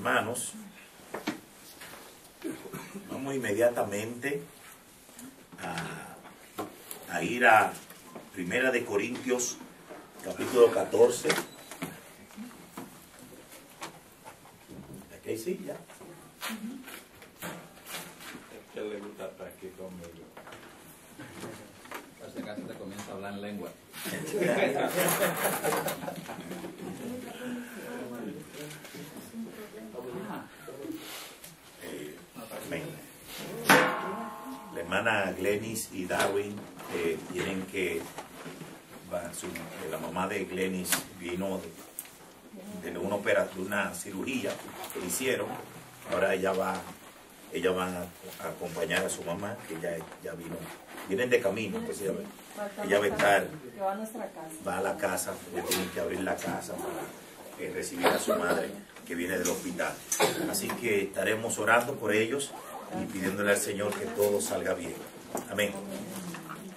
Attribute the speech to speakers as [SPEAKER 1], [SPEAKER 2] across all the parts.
[SPEAKER 1] hermanos, vamos inmediatamente a ir a Primera de Corintios, capítulo 14. Aquí hay silla.
[SPEAKER 2] Es que le gusta estar aquí conmigo.
[SPEAKER 3] Hasta casi te comienza a hablar en lengua.
[SPEAKER 1] Amén. La hermana Glenis y Darwin tienen que... la mamá de Glenis vino de una cirugía que le hicieron. Ahora ella va a acompañar a su mamá, que ya vienen de camino, entonces ella va a estar, va a la casa, ella tiene que abrir la casa para recibir a su madre que viene del hospital. Así que estaremos orando por ellos y pidiéndole al Señor que todo salga bien. Amén.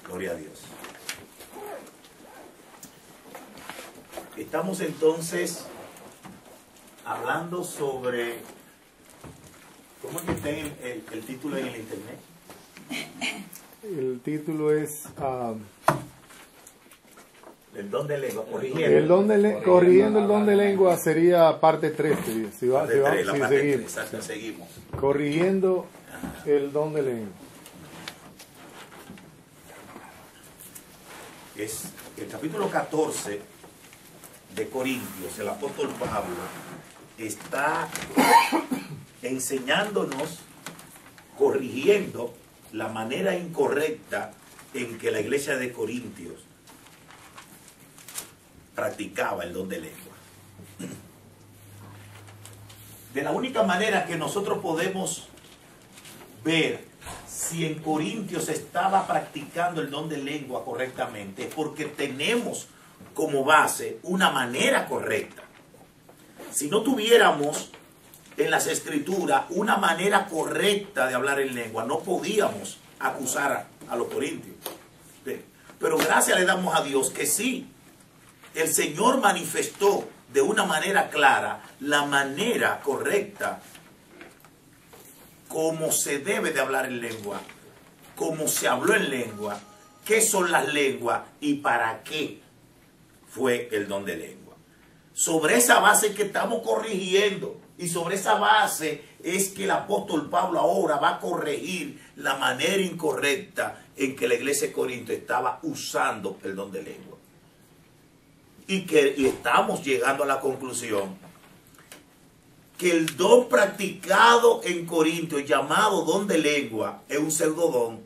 [SPEAKER 1] Gloria a Dios. Estamos entonces hablando sobre... ¿Cómo es que está el título en el internet?
[SPEAKER 4] El título es
[SPEAKER 1] El don de lengua,
[SPEAKER 4] corrigiendo el don de lengua seguiría parte 3.
[SPEAKER 1] Seguimos.
[SPEAKER 4] Corrigiendo el don de lengua.
[SPEAKER 1] Es el capítulo 14 de Corintios. El apóstol Pablo está enseñándonos, corrigiendo la manera incorrecta en que la iglesia de Corintios practicaba el don de lengua. De la única manera que nosotros podemos ver si en Corintios estaba practicando el don de lengua correctamente es porque tenemos como base una manera correcta. Si no tuviéramos en las escrituras una manera correcta de hablar en lengua, no podíamos acusar a los corintios. Pero gracias le damos a Dios que sí, el Señor manifestó de una manera clara la manera correcta como se debe de hablar en lengua, como se habló en lengua, qué son las lenguas y para qué fue el don de lengua. Sobre esa base que estamos corrigiendo y sobre esa base es que el apóstol Pablo ahora va a corregir la manera incorrecta en que la iglesia de Corinto estaba usando el don de lengua. Y estamos llegando a la conclusión que el don practicado en Corinto, llamado don de lengua, es un pseudodón.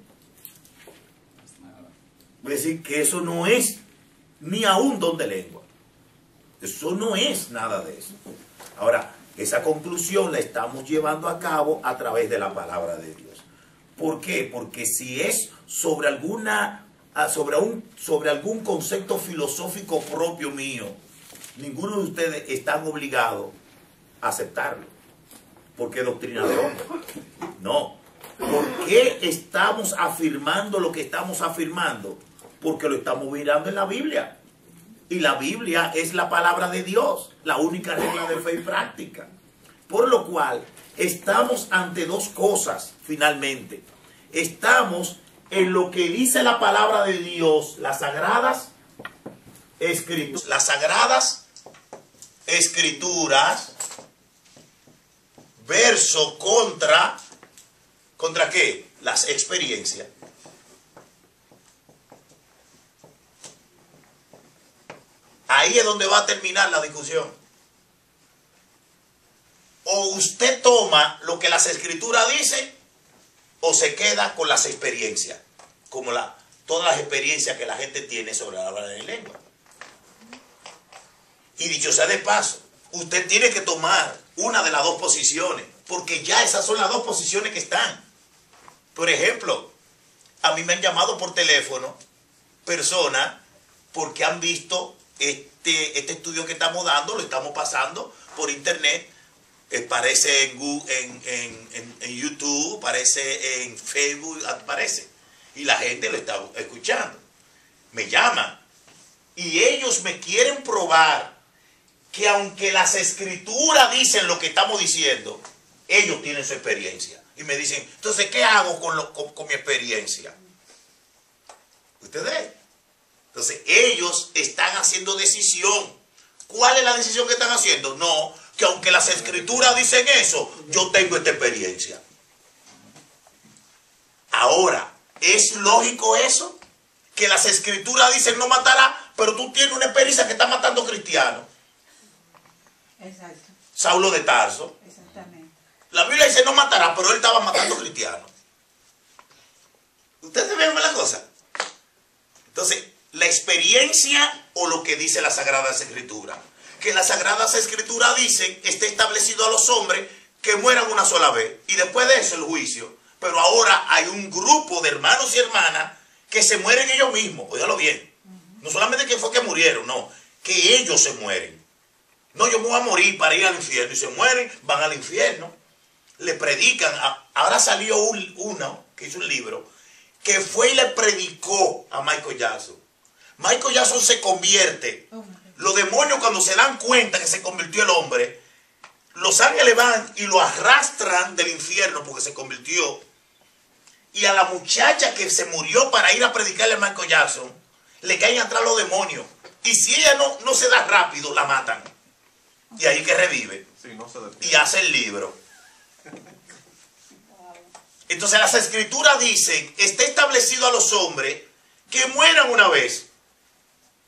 [SPEAKER 1] Es decir, que eso no es ni aún don de lengua. Eso no es nada de eso. Ahora, esa conclusión la estamos llevando a cabo a través de la palabra de Dios. ¿Por qué? Porque si es sobre algún concepto filosófico propio mío, ninguno de ustedes están obligados a aceptarlo. Porque es doctrina de hombre. No. ¿Por qué estamos afirmando lo que estamos afirmando? Porque lo estamos mirando en la Biblia. Y la Biblia es la palabra de Dios, la única regla de fe y práctica. Por lo cual, estamos ante dos cosas, finalmente. Estamos en lo que dice la palabra de Dios, las sagradas escrituras. Las sagradas escrituras, verso ¿contra qué? Las experiencias. Ahí es donde va a terminar la discusión. O usted toma lo que las escrituras dicen, o se queda con las experiencias, como todas las experiencias que la gente tiene sobre la habla de lengua. Y dicho sea de paso, usted tiene que tomar una de las dos posiciones, porque ya esas son las dos posiciones que están. Por ejemplo, a mí me han llamado por teléfono personas porque han visto este estudio que estamos dando, lo estamos pasando por internet, aparece en Google, en YouTube, aparece en Facebook, aparece. Y la gente lo está escuchando. Me llaman. Y ellos me quieren probar que aunque las escrituras dicen lo que estamos diciendo, ellos tienen su experiencia. Y me dicen, entonces, ¿qué hago con mi experiencia? ¿Ustedes? Entonces, ellos están haciendo decisión. ¿Cuál es la decisión que están haciendo? No, que aunque las escrituras dicen eso, yo tengo esta experiencia. Ahora, ¿es lógico eso? Que las escrituras dicen no matará, pero tú tienes una experiencia que está matando cristianos.
[SPEAKER 3] Exacto.
[SPEAKER 1] Saulo de Tarso.
[SPEAKER 3] Exactamente.
[SPEAKER 1] La Biblia dice no matará, pero él estaba matando cristianos. ¿Ustedes ven la cosa? Entonces, la experiencia o lo que dice las Sagradas Escrituras. Que las Sagradas Escrituras dicen, está establecido a los hombres que mueran una sola vez. Y después de eso el juicio. Pero ahora hay un grupo de hermanos y hermanas que se mueren ellos mismos. Óigalo bien. No solamente que fue que murieron, no. Que ellos se mueren. No, yo me voy a morir para ir al infierno. Y se mueren, van al infierno. Le predican. Ahora salió uno que hizo un libro que fue y le predicó a Michael Jackson. Michael Jackson se convierte. Los demonios, cuando se dan cuenta que se convirtió el hombre, los ángeles van y lo arrastran del infierno porque se convirtió. Y a la muchacha que se murió para ir a predicarle a Michael Jackson, le caen atrás los demonios. Y si ella no se da rápido, la matan. Y ahí que revive.
[SPEAKER 2] Sí, no se detiene.
[SPEAKER 1] Y hace el libro. Entonces las escrituras dicen, está establecido a los hombres que mueran una vez.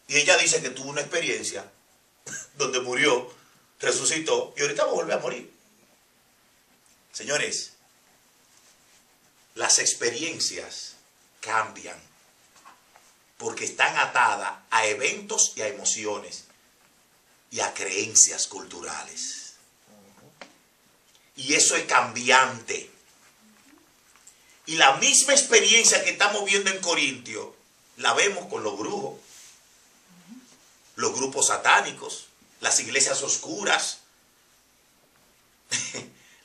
[SPEAKER 1] Y ella dice que tuvo una experiencia donde murió, resucitó y ahorita va a volver a morir. Señores, las experiencias cambian porque están atadas a eventos y a emociones y a creencias culturales. Y eso es cambiante. Y la misma experiencia que estamos viendo en Corintio, la vemos con los brujos, los grupos satánicos, las iglesias oscuras,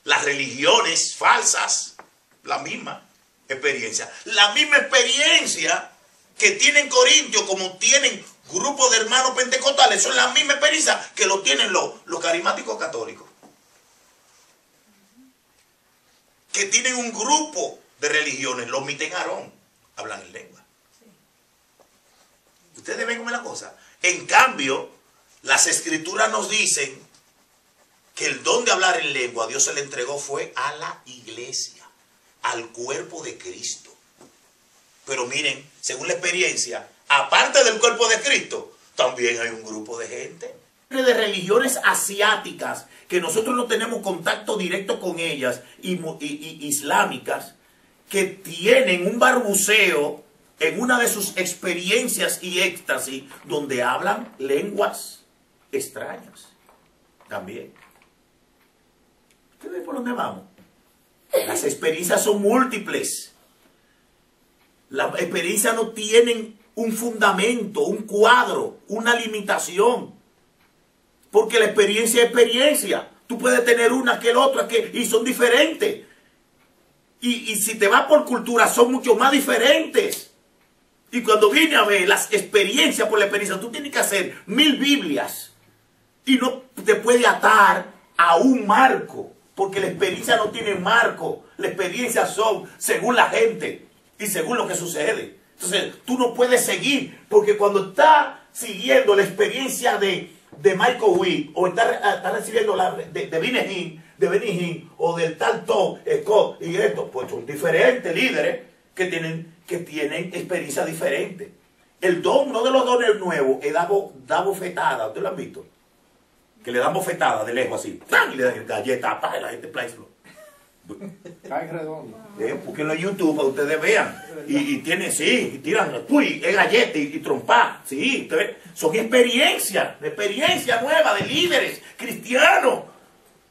[SPEAKER 1] las religiones falsas, la misma experiencia. La misma experiencia que tienen Corintios, como tienen grupos de hermanos pentecostales, son la misma experiencia que lo tienen los carismáticos católicos. Que tienen un grupo de religiones, los miten Aarón, hablan en lengua. Ustedes ven cómo es la cosa. En cambio, las escrituras nos dicen que el don de hablar en lengua Dios se le entregó fue a la iglesia, al cuerpo de Cristo. Pero miren, según la experiencia, aparte del cuerpo de Cristo, también hay un grupo de gente. De religiones asiáticas, que nosotros no tenemos contacto directo con ellas, y islámicas, que tienen un barbuceo en una de sus experiencias y éxtasis, donde hablan lenguas extrañas. También. ¿Ustedes ven por dónde vamos? Las experiencias son múltiples. Las experiencias no tienen un fundamento, un cuadro, una limitación. Porque la experiencia es experiencia. Tú puedes tener una que la otra, y son diferentes. Y si te vas por cultura, son mucho más diferentes. Y cuando viene a ver las experiencias por la experiencia, tú tienes que hacer 1000 Biblias. Y no te puede atar a un marco. Porque la experiencia no tiene marco. Las experiencias son según la gente y según lo que sucede. Entonces, tú no puedes seguir. Porque cuando estás siguiendo la experiencia de Michael Wick, o está recibiendo la de Benny Hinn, o del tal Tom Scott y esto, pues son diferentes líderes que tienen experiencia diferente. El don, uno de los dones nuevos, es da bofetada. ¿Ustedes lo han visto? Que le dan bofetada de lejos así, ¡tan! Y le dan galleta, y la gente plaislo.
[SPEAKER 4] Cae redondo.
[SPEAKER 1] Búsquenlo en YouTube para que ustedes vean. Y tienen, sí, y tiran, uy, es galleta y trompa. Sí, ustedes, son experiencias nuevas de líderes cristianos.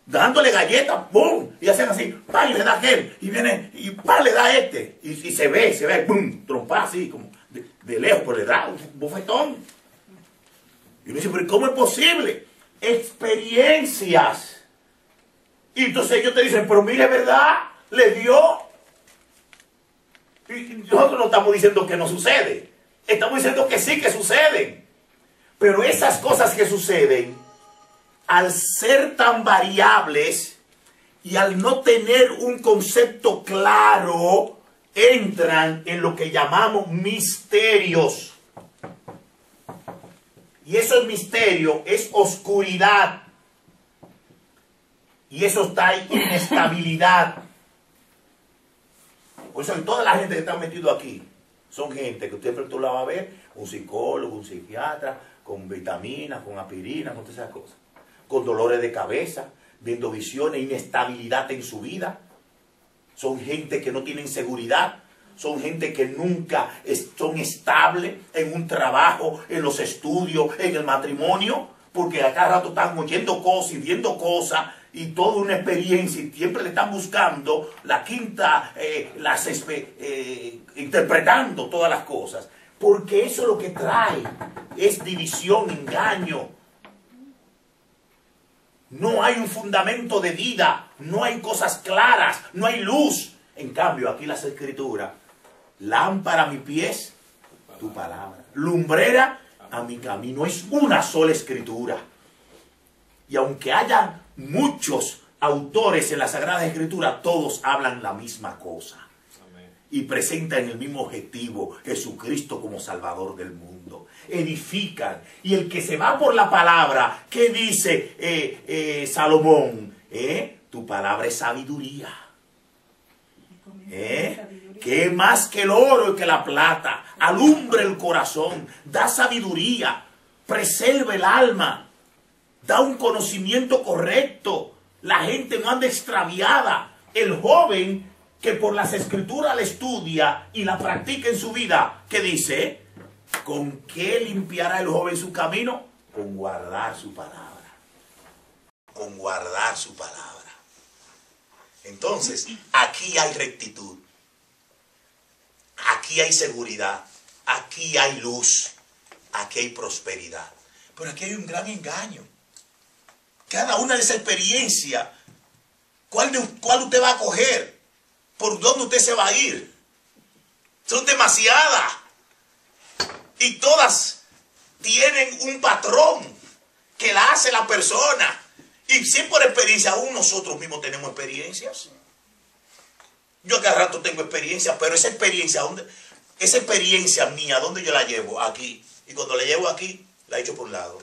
[SPEAKER 1] Dándole galletas, ¡pum! Y hacen así, ¡pam! Y le da aquel. Y viene, y ¡pam! Le da este. Y se ve, ¡pum! Trompa así, como de lejos, pues le da un bofetón. Y uno dice, pero ¿cómo es posible? Experiencias. Y entonces ellos te dicen, pero mire, ¿verdad? Le dio. Y nosotros no estamos diciendo que no sucede. Estamos diciendo que sí que suceden. Pero esas cosas que suceden al ser tan variables y al no tener un concepto claro, entran en lo que llamamos misterios. Y eso es misterio, es oscuridad. Y eso está en inestabilidad. Por eso toda la gente que está metida aquí son gente que usted tú la va a ver, un psicólogo, un psiquiatra, con vitaminas, con aspirina, con todas esas cosas. Con dolores de cabeza, viendo visiones, inestabilidad en su vida. Son gente que no tienen seguridad. Son gente que nunca son estables en un trabajo, en los estudios, en el matrimonio, porque a cada rato están oyendo cosas y viendo cosas y toda una experiencia y siempre le están buscando la quinta, interpretando todas las cosas. Porque eso lo que trae es división, engaño. No hay un fundamento de vida, no hay cosas claras, no hay luz. En cambio, aquí las escrituras, lámpara a mis pies, tu palabra. Lumbrera a mi camino. Es una sola escritura. Y aunque haya muchos autores en la Sagrada Escritura, todos hablan la misma cosa. Y presentan el mismo objetivo, Jesucristo como Salvador del mundo. Edifican. Y el que se va por la palabra, ¿qué dice Salomón? Tu palabra es sabiduría. Que más que el oro y que la plata, alumbre el corazón, da sabiduría, preserva el alma, da un conocimiento correcto, la gente no anda extraviada. El joven que por las escrituras la estudia y la practica en su vida, ¿qué dice? ¿Con qué limpiará el joven su camino? Con guardar su palabra. Con guardar su palabra. Entonces, aquí hay rectitud, aquí hay seguridad, aquí hay luz, aquí hay prosperidad. Pero aquí hay un gran engaño. Cada una de esas experiencias, ¿cuál usted va a coger? ¿Por dónde usted se va a ir? Son demasiadas. Y todas tienen un patrón que la hace la persona. Y si es por experiencia, aún nosotros mismos tenemos experiencias. Yo cada rato tengo experiencia, pero esa experiencia mía, ¿dónde yo la llevo? Aquí. Y cuando la llevo aquí, la echo por un lado.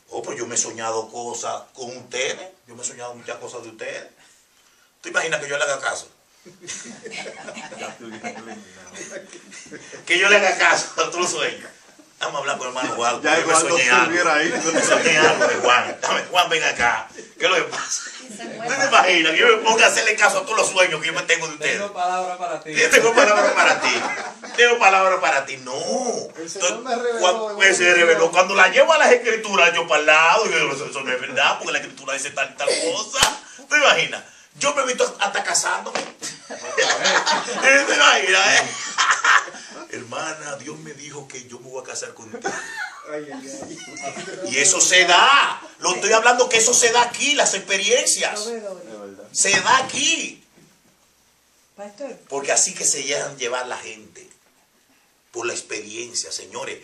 [SPEAKER 1] Oh, pues yo me he soñado cosas con ustedes. Yo me he soñado muchas cosas de ustedes. ¿Tú imaginas que yo le haga caso? Que yo le haga caso a todos los sueños. Vamos a hablar con el hermano Juan.
[SPEAKER 2] Ya
[SPEAKER 1] yo me soñé algo.
[SPEAKER 2] ahí.
[SPEAKER 1] Me soñé algo de Juan. Dame, Juan, ven acá. ¿Qué es lo que pasa? ¿Tú te imaginas que yo me ponga a hacerle caso a todos los sueños que yo me tengo de ustedes?
[SPEAKER 5] Tengo palabra para ti.
[SPEAKER 1] Yo tengo palabra para ti. Tengo palabra para ti. No.
[SPEAKER 4] El Señor me reveló.
[SPEAKER 1] Se reveló. Cuando la llevo a las escrituras, yo para el lado, yo digo, eso no es verdad, porque la escritura dice tal cosa. ¿Tú te imaginas? Yo me he visto hasta casándome. ¿Te imaginas, Hermana, Dios me dijo que yo me voy a casar contigo. Y eso se da. Lo estoy hablando que eso se da aquí, las experiencias. Se da aquí. Porque así que se dejan llevar la gente. Por la experiencia, señores.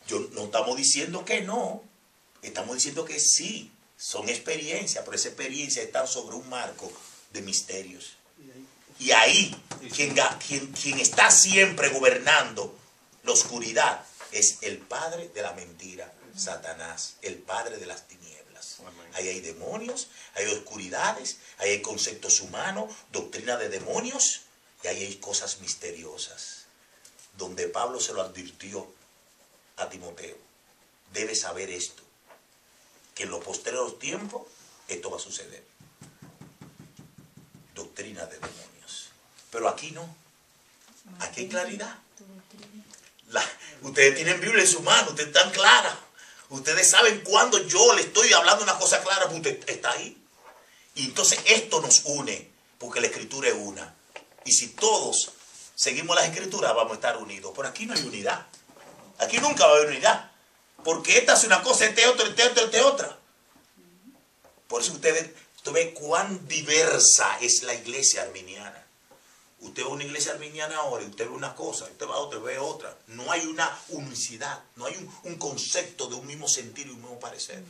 [SPEAKER 1] No estamos diciendo que no. Estamos diciendo que sí. Son experiencias, pero esas experiencias están sobre un marco de misterios. Y ahí, quien está siempre gobernando la oscuridad es el padre de la mentira, Satanás, el padre de las tinieblas. Ahí hay demonios, hay oscuridades, ahí hay conceptos humanos, doctrina de demonios, y ahí hay cosas misteriosas. Donde Pablo se lo advirtió a Timoteo, debe saber esto, que en los posteriores tiempos esto va a suceder. Doctrina de demonios. Pero aquí no. Aquí hay claridad. Ustedes tienen Biblia en su mano, ustedes están claras. Ustedes saben cuando yo le estoy hablando una cosa clara, usted está ahí. Y entonces esto nos une, porque la escritura es una. Y si todos seguimos las escrituras, vamos a estar unidos. Pero aquí no hay unidad. Aquí nunca va a haber unidad. Porque esta es una cosa, este otro, este otra. Por eso usted ve cuán diversa es la iglesia arminiana. Usted ve una iglesia arminiana ahora y usted ve una cosa, usted va a otra, ve otra. No hay una unicidad, no hay un concepto de un mismo sentir y un mismo parecer.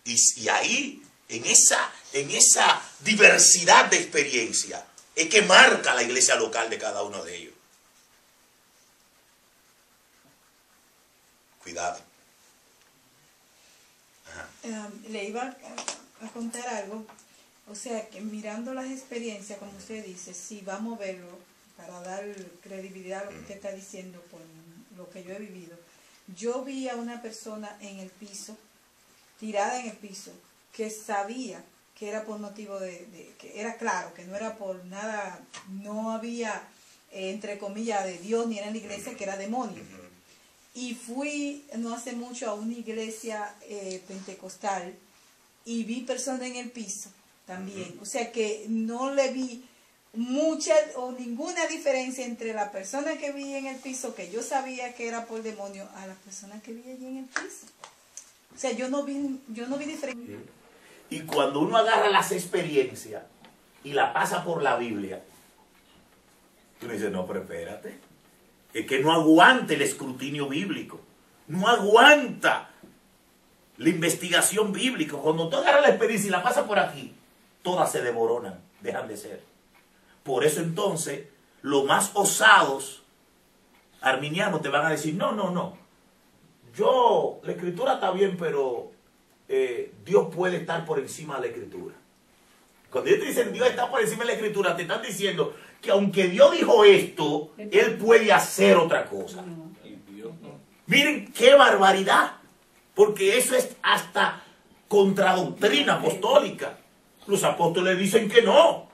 [SPEAKER 1] Y ahí, en esa diversidad de experiencia, es que marca la iglesia local de cada uno de ellos. Cuidado.
[SPEAKER 3] Le iba a contar algo. O sea, que mirando las experiencias, como usted dice, si vamos a verlo para dar credibilidad a lo que usted está diciendo por lo que yo he vivido. Yo vi a una persona en el piso, tirada en el piso, que sabía que era por motivo que era claro, que no era por nada, no había, entre comillas, de Dios ni era en la iglesia, que era demonio. Y fui no hace mucho a una iglesia pentecostal y vi personas en el piso también. O sea que no le vi mucha o ninguna diferencia entre la persona que vi en el piso, que yo sabía que era por demonio, a la persona que vi allí en el piso. O sea, yo no vi diferencia.
[SPEAKER 1] Y cuando uno agarra las experiencias y la pasa por la Biblia, tú dices, no, pero espérate. Es que no aguanta el escrutinio bíblico. No aguanta la investigación bíblica. Cuando tú agarras la experiencia y la pasas por aquí, todas se desmoronan, dejan de ser. Por eso entonces, los más osados arminianos te van a decir, no. La escritura está bien, pero Dios puede estar por encima de la escritura. Cuando ellos te dicen Dios está por encima de la escritura, te están diciendo que aunque Dios dijo esto, Él puede hacer otra cosa. Miren qué barbaridad, porque eso es hasta contra doctrina apostólica. Los apóstoles dicen que no.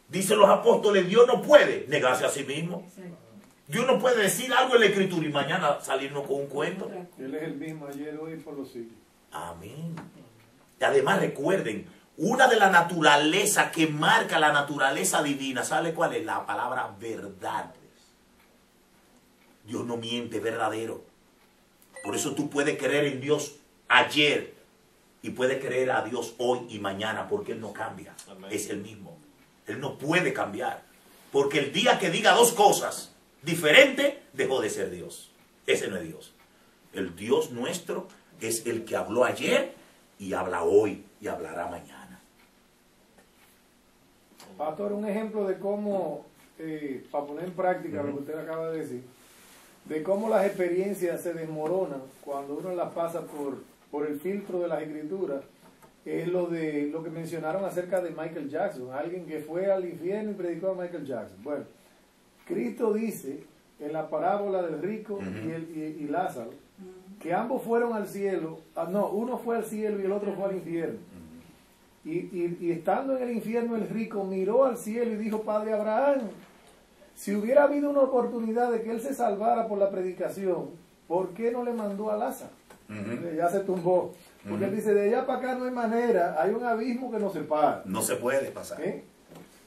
[SPEAKER 1] Dicen los apóstoles, Dios no puede negarse a sí mismo. Dios no puede decir algo en la escritura y mañana salirnos con un cuento.
[SPEAKER 4] Él es el mismo ayer, hoy y por los siglos.
[SPEAKER 1] Amén. Y además recuerden, una de las naturalezas que marca la naturaleza divina, ¿sabe cuál es? La palabra verdad. Dios no miente, es verdadero. Por eso tú puedes creer en Dios ayer y puedes creer a Dios hoy y mañana, porque Él no cambia. Amén. Es el mismo. Él no puede cambiar. Porque el día que diga dos cosas diferentes, dejó de ser Dios. Ese no es Dios. El Dios nuestro es el que habló ayer y habla hoy y hablará mañana.
[SPEAKER 4] Pastor, un ejemplo de cómo, para poner en práctica lo que usted acaba de decir, de cómo las experiencias se desmoronan cuando uno las pasa por el filtro de las escrituras, es lo que mencionaron acerca de Michael Jackson, alguien que fue al infierno y predicó a Michael Jackson. Bueno, Cristo dice en la parábola del rico y Lázaro, que ambos fueron al cielo, uno fue al cielo y el otro fue al infierno. Y estando en el infierno, el rico miró al cielo y dijo, Padre Abraham, si hubiera habido una oportunidad de que él se salvara por la predicación, ¿por qué no le mandó a Lázaro? Ya se tumbó. Porque él dice, de allá para acá no hay manera, hay un abismo que nos separa.
[SPEAKER 1] No se puede pasar.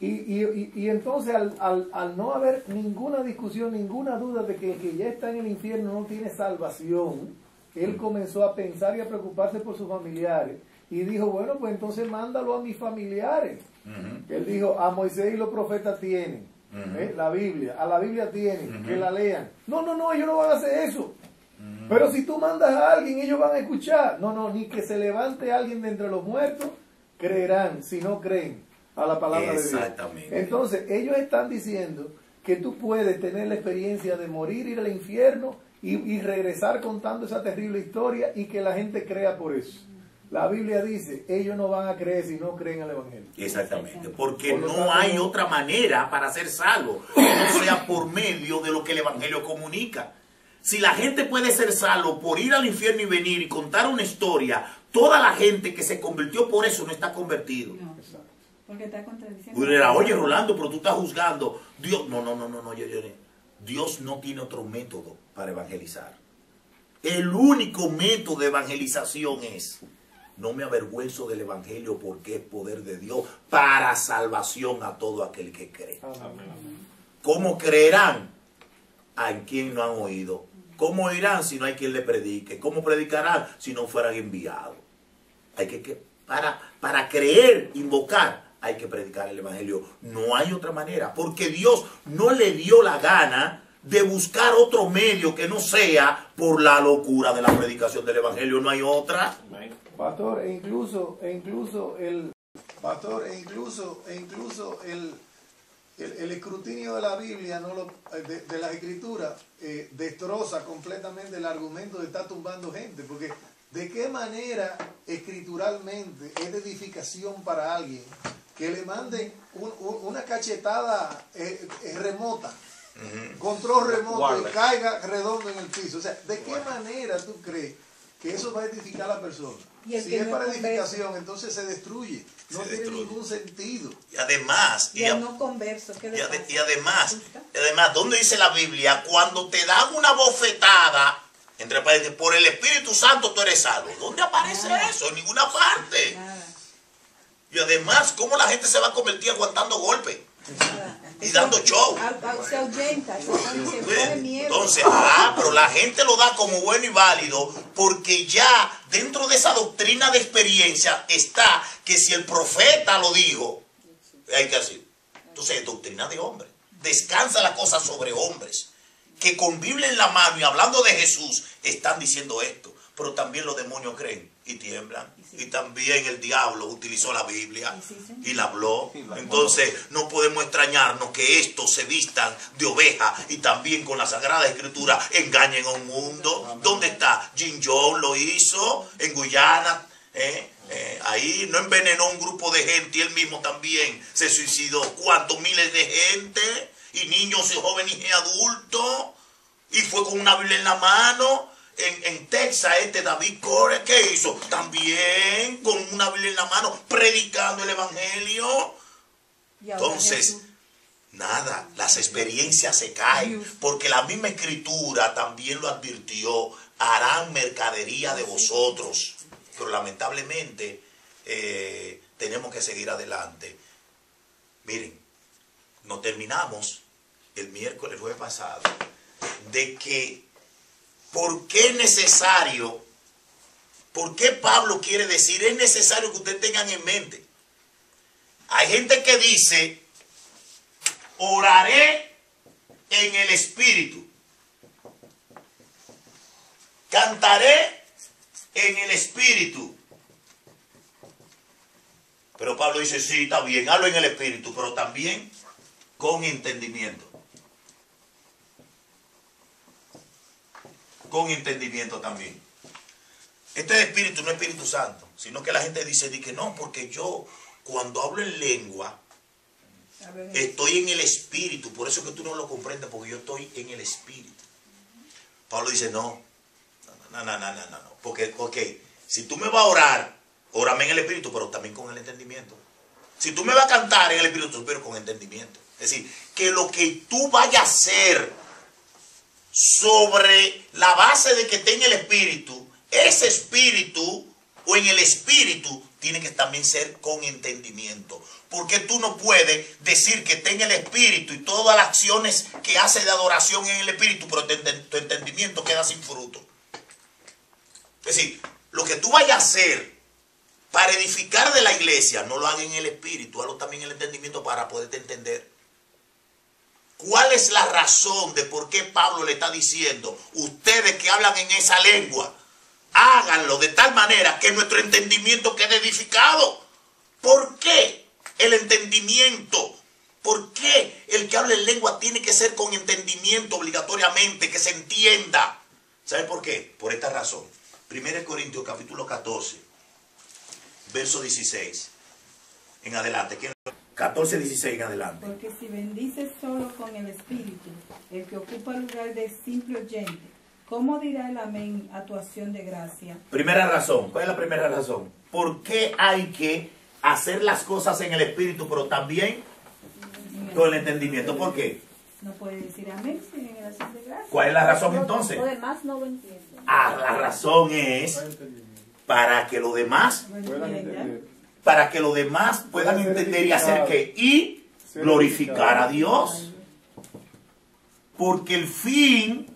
[SPEAKER 4] Y entonces al no haber ninguna discusión, ninguna duda de que el que ya está en el infierno no tiene salvación, él comenzó a pensar y a preocuparse por sus familiares. Y dijo, bueno, pues entonces mándalo a mis familiares. Él dijo, a Moisés y los profetas tienen. La Biblia, a la Biblia tienen, que la lean. No, ellos no van a hacer eso. Pero si tú mandas a alguien, ellos van a escuchar. No, ni que se levante alguien de entre los muertos, creerán, si no creen a la palabra de Dios.
[SPEAKER 1] Exactamente.
[SPEAKER 4] Entonces, ellos están diciendo que tú puedes tener la experiencia de morir, ir al infierno y regresar contando esa terrible historia y que la gente crea por eso. La Biblia dice, ellos no van a creer si no creen al Evangelio.
[SPEAKER 1] Exactamente, porque no hay otra manera para ser salvo que no sea por medio de lo que el Evangelio comunica. Si la gente puede ser salvo por ir al infierno y venir y contar una historia, toda la gente que se convirtió por eso no está convertido.
[SPEAKER 3] No, porque está contradiciendo.
[SPEAKER 1] Oye, Rolando, pero tú estás juzgando. Dios, no, Dios no tiene otro método para evangelizar. El único método de evangelización es: no me avergüenzo del evangelio porque es poder de Dios para salvación a todo aquel que cree.
[SPEAKER 4] Amén.
[SPEAKER 1] ¿Cómo creerán a quien no han oído? ¿Cómo oirán si no hay quien le predique? ¿Cómo predicarán si no fueran enviados? Hay para creer, invocar, hay que predicar el evangelio. No hay otra manera, porque Dios no le dio la gana de buscar otro medio que no sea por la locura de la predicación del evangelio. No hay otra.
[SPEAKER 4] Pastor, e incluso el escrutinio de la Biblia, de las escrituras, destroza completamente el argumento de estar tumbando gente, porque ¿de qué manera escrituralmente es de edificación para alguien que le manden una cachetada remota, control remoto, y caiga redondo en el piso? O sea, ¿de qué manera tú crees que eso va a edificar a la persona? Si es para edificación, entonces se destruye. No tiene ningún sentido.
[SPEAKER 5] Y además,
[SPEAKER 3] y el no converso,
[SPEAKER 5] y además, ¿dónde dice la Biblia? Cuando te dan una bofetada, entre paréntesis, por el Espíritu Santo tú eres salvo. ¿Dónde aparece eso? En ninguna parte. Y además, ¿cómo la gente se va a convertir aguantando golpes? Y dando show.
[SPEAKER 3] Se ahuyenta, se pone miedo.
[SPEAKER 5] Entonces, pero la gente lo da como bueno y válido porque ya dentro de esa doctrina de experiencia está que si el profeta lo dijo, hay que hacer. Entonces es doctrina de hombres. Descansa la cosa sobre hombres que con Biblia en la mano y hablando de Jesús están diciendo esto. Pero también los demonios creen y tiemblan. Y también el diablo utilizó la Biblia y la habló. Entonces no podemos extrañarnos que estos se vistan de oveja y también con la Sagrada Escritura engañen a un mundo. ¿Dónde está? Jim Jones lo hizo en Guyana. Ahí no envenenó un grupo de gente y él mismo también se suicidó. ¿Cuántos miles de gente? Y niños y jóvenes y adultos. Y fue con una Biblia en la mano. En Texas, David Corey, ¿qué hizo? También con una Biblia en la mano, predicando el Evangelio. Entonces, nada, las experiencias se caen, porque la misma Escritura también lo advirtió, harán mercadería de vosotros. Pero lamentablemente, tenemos que seguir adelante. Miren, no terminamos el jueves pasado, de que ¿por qué es necesario? ¿Por qué Pablo quiere decir es necesario que ustedes tengan en mente? Hay gente que dice, oraré en el Espíritu, cantaré en el Espíritu. Pero Pablo dice, sí, está bien, hablo en el Espíritu, pero también con entendimiento. Con entendimiento también. Este Espíritu no es Espíritu Santo, sino que la gente dice que no, porque yo cuando hablo en lengua estoy en el Espíritu, por eso es que tú no lo comprendes, porque yo estoy en el Espíritu. Pablo dice no, porque si tú me vas a orar, órame en el Espíritu, pero también con el entendimiento. Si tú me vas a cantar en el Espíritu, pero con entendimiento. Es decir, que lo que tú vayas a hacer sobre la base de que esté en el Espíritu, ese Espíritu o en el Espíritu tiene que también ser con entendimiento. Porque tú no puedes decir que está en el Espíritu y todas las acciones que hace de adoración en el Espíritu, pero tu entendimiento queda sin fruto. Es decir, lo que tú vayas a hacer para edificar de la iglesia, no lo hagas en el Espíritu, hazlo también en el entendimiento para poderte entender. ¿Cuál es la razón de por qué Pablo le está diciendo, ustedes que hablan en esa lengua, háganlo de tal manera que nuestro entendimiento quede edificado? ¿Por qué el entendimiento? ¿Por qué el que habla en lengua tiene que ser con entendimiento obligatoriamente, que se entienda? ¿Sabe por qué? Por esta razón. 1 Corintios capítulo 14, verso 16. En adelante.
[SPEAKER 1] 14, 16 en adelante.
[SPEAKER 3] Porque si bendices solo con el Espíritu, el que ocupa el lugar de simple oyente, ¿cómo dirá el amén a tu acción de gracia?
[SPEAKER 1] Primera razón. ¿Cuál es la primera razón? ¿Por qué hay que hacer las cosas en el Espíritu, pero también con el entendimiento? ¿Por qué?
[SPEAKER 3] No puede decir amén sin en la acción de gracia.
[SPEAKER 1] ¿Cuál es la razón entonces?
[SPEAKER 6] Lo demás no lo entiendo.
[SPEAKER 1] La razón es para que los demás puedan entender y hacer qué, y glorificar a Dios. Porque el fin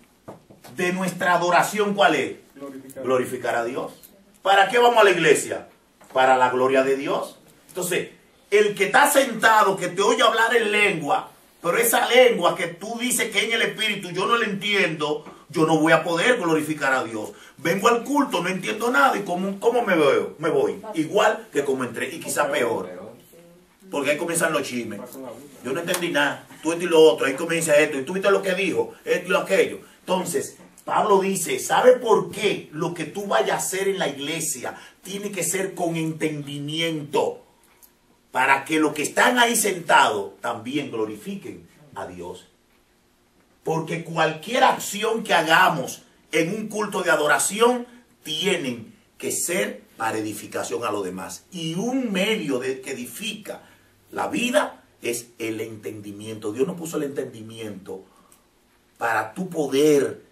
[SPEAKER 1] de nuestra adoración, ¿cuál es? Glorificar a Dios. ¿Para qué vamos a la iglesia? Para la gloria de Dios. Entonces, el que está sentado, que te oye hablar en lengua, pero esa lengua que tú dices que en el Espíritu yo no la entiendo,
[SPEAKER 5] yo no voy a poder glorificar a Dios. Vengo al culto, no entiendo nada y ¿cómo me veo? Me voy. Igual que como entré y quizá peor. Porque ahí comienzan los chismes. Yo no entendí nada. Tú esto y lo otro. Ahí comienza esto. Y tú viste lo que dijo. Esto y lo aquello. Entonces, Pablo dice, ¿sabe por qué lo que tú vayas a hacer en la iglesia tiene que ser con entendimiento? Para que los que están ahí sentados también glorifiquen a Dios. Porque cualquier acción que hagamos en un culto de adoración tienen que ser para edificación a los demás. Y un medio que edifica la vida es el entendimiento. Dios nos puso el entendimiento para tú poder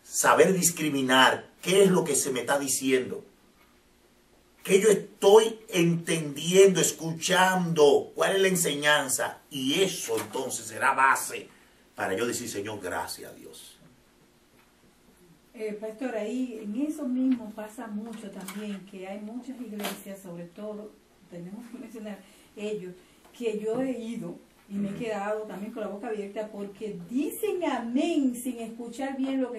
[SPEAKER 5] saber discriminar qué es lo que se me está diciendo. Que yo estoy entendiendo, escuchando cuál es la enseñanza. Y eso entonces será base para yo decir, Señor, gracias a Dios.
[SPEAKER 3] Pastor, ahí en eso mismo pasa mucho también, que hay muchas iglesias, sobre todo, tenemos que mencionar ellos, que yo he ido y me he quedado también con la boca abierta porque dicen amén sin escuchar bien lo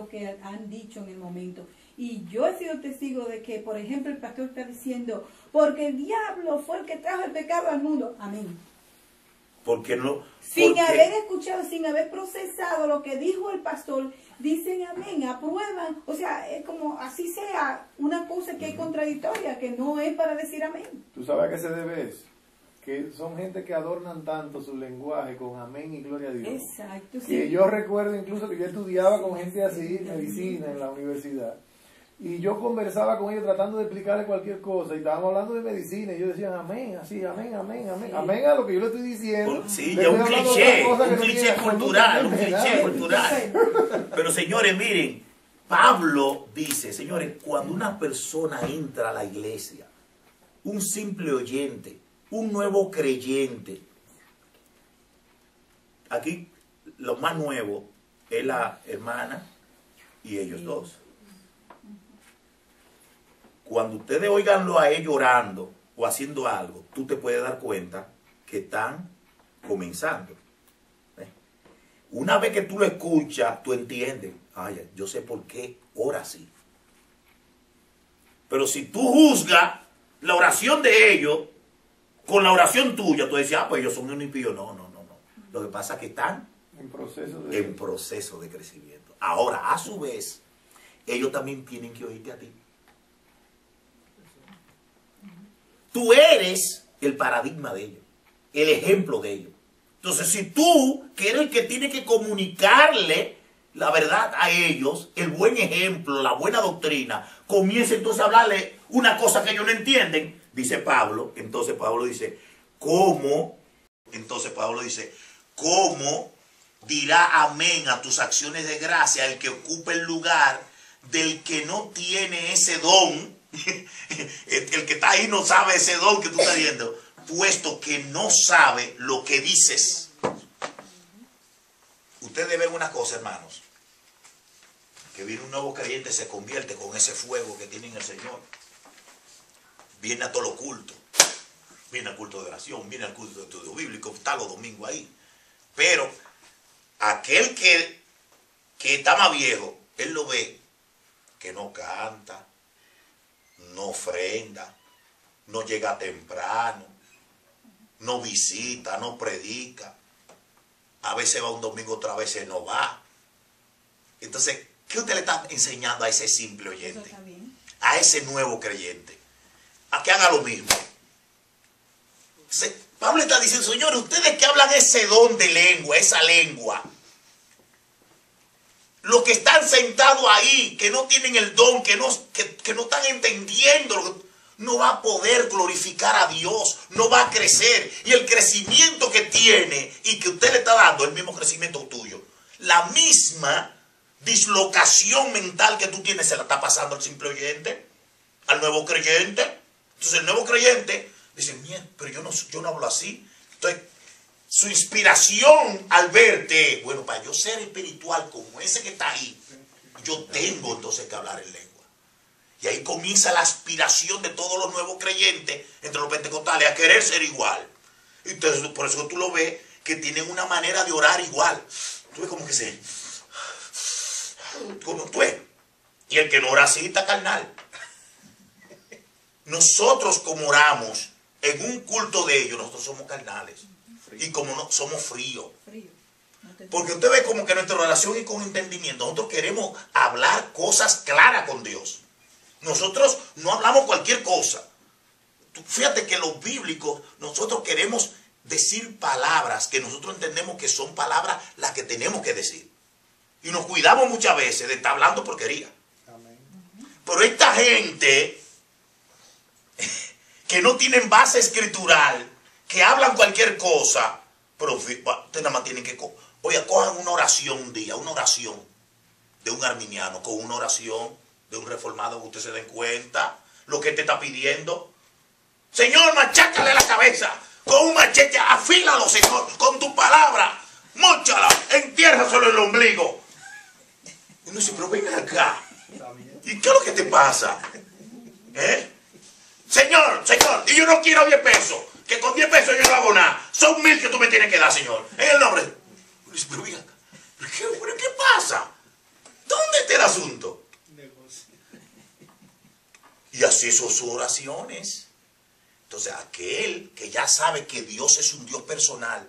[SPEAKER 3] que han dicho en el momento. Y yo he sido testigo de que, por ejemplo, el pastor está diciendo, porque el diablo fue el que trajo el pecado al mundo. Amén.
[SPEAKER 5] Porque no,
[SPEAKER 3] sin haber escuchado, sin haber procesado lo que dijo el pastor, dicen amén, aprueban. O sea, es como así sea una cosa que es contradictoria, que no es para decir amén.
[SPEAKER 4] ¿Tú sabes a qué se debe eso? Que son gente que adornan tanto su lenguaje con amén y gloria a Dios.
[SPEAKER 3] Exacto.
[SPEAKER 4] Que
[SPEAKER 3] Sí.
[SPEAKER 4] yo recuerdo incluso que yo estudiaba con gente así, medicina en la universidad. Y yo conversaba con ellos tratando de explicarle cualquier cosa. Y estábamos hablando de medicina. Y yo decía, amén, así, amén, amén, amén.
[SPEAKER 3] Sí.
[SPEAKER 4] Amén a lo que yo le estoy diciendo.
[SPEAKER 5] Sí,
[SPEAKER 4] Le
[SPEAKER 5] ya
[SPEAKER 4] estoy
[SPEAKER 5] un
[SPEAKER 4] hablando de
[SPEAKER 5] cliché,
[SPEAKER 4] otra cosa que
[SPEAKER 5] un
[SPEAKER 4] no
[SPEAKER 5] cliché
[SPEAKER 4] tiene
[SPEAKER 5] cultural, un
[SPEAKER 4] absolutamente
[SPEAKER 5] cliché
[SPEAKER 4] nada.
[SPEAKER 5] cultural. Pero señores, miren, Pablo dice, señores, cuando una persona entra a la iglesia, un simple oyente, un nuevo creyente, aquí lo más nuevo es la hermana y ellos dos. Cuando ustedes oiganlo a ellos orando o haciendo algo, tú te puedes dar cuenta que están comenzando. Una vez que tú lo escuchas, tú entiendes, ay, yo sé por qué ora así. Pero si tú juzgas la oración de ellos con la oración tuya, tú decías, pues ellos son un impío. No. Lo que pasa es que están en proceso de crecimiento. Ahora, a su vez, ellos también tienen que oírte a ti. Tú eres el paradigma de ellos, el ejemplo de ellos. Entonces, si tú, que eres el que tiene que comunicarle la verdad a ellos, el buen ejemplo, la buena doctrina, comienza entonces a hablarle una cosa que ellos no entienden, dice Pablo. Entonces Pablo dice, ¿cómo? Entonces Pablo dice, ¿cómo dirá amén a tus acciones de gracia el que ocupa el lugar del que no tiene ese don? El que está ahí no sabe ese don que tú estás viendo, puesto que no sabe lo que dices. Ustedes ven una cosa, hermanos, que viene un nuevo creyente, se convierte con ese fuego que tiene en el Señor, viene a todo lo culto, viene al culto de oración, viene al culto de estudio bíblico, está los domingos ahí. Pero aquel que está más viejo, él lo ve que no canta, no ofrenda, no llega temprano, no visita, no predica. A veces va un domingo, otra vez no va. Entonces, ¿qué usted le está enseñando a ese simple oyente? A ese nuevo creyente. A que haga lo mismo. Entonces, Pablo está diciendo, señores, ustedes que hablan ese don de lengua, esa lengua, los que están sentados ahí, que no tienen el don, que no están entendiendo, no va a poder glorificar a Dios, no va a crecer. Y el crecimiento que tiene y que usted le está dando, el mismo crecimiento tuyo, la misma dislocación mental que tú tienes, se la está pasando al simple oyente, al nuevo creyente. Entonces el nuevo creyente dice, mira, pero yo no hablo así. Entonces, su inspiración al verte, bueno, para yo ser espiritual como ese que está ahí, yo tengo entonces que hablar en lengua. Y ahí comienza la aspiración de todos los nuevos creyentes entre los pentecostales a querer ser igual. Entonces, por eso tú lo ves que tienen una manera de orar igual. Tú ves como que como tú es. Y el que no ora así está carnal. Nosotros como oramos en un culto de ellos, nosotros somos carnales. Y como no, somos fríos. Porque usted ve como que nuestra oración es con entendimiento. Nosotros queremos hablar cosas claras con Dios. Nosotros no hablamos cualquier cosa. Fíjate que los bíblicos, nosotros queremos decir palabras que nosotros entendemos que son palabras las que tenemos que decir. Y nos cuidamos muchas veces de estar hablando porquería. Amén. Pero esta gente que no tienen base escritural, que hablan cualquier cosa, pero ustedes nada más tienen que... Oye, cojan una oración un día, una oración de un arminiano, con una oración de un reformado, que ustedes se den cuenta lo que te está pidiendo. Señor, machácale la cabeza con un machete, afílalo, Señor, con tu palabra, móchala, entiérraselo en el ombligo. Y uno dice, pero ven acá, ¿y qué es lo que te pasa? Señor, y yo no quiero 10 pesos, que con 10 pesos yo no hago nada, son 1000 que tú me tienes que dar, Señor, en el nombre. Pero ven acá, ¿pero qué pasa? ¿Dónde está el asunto? Y así son sus oraciones. Entonces, aquel que ya sabe que Dios es un Dios personal,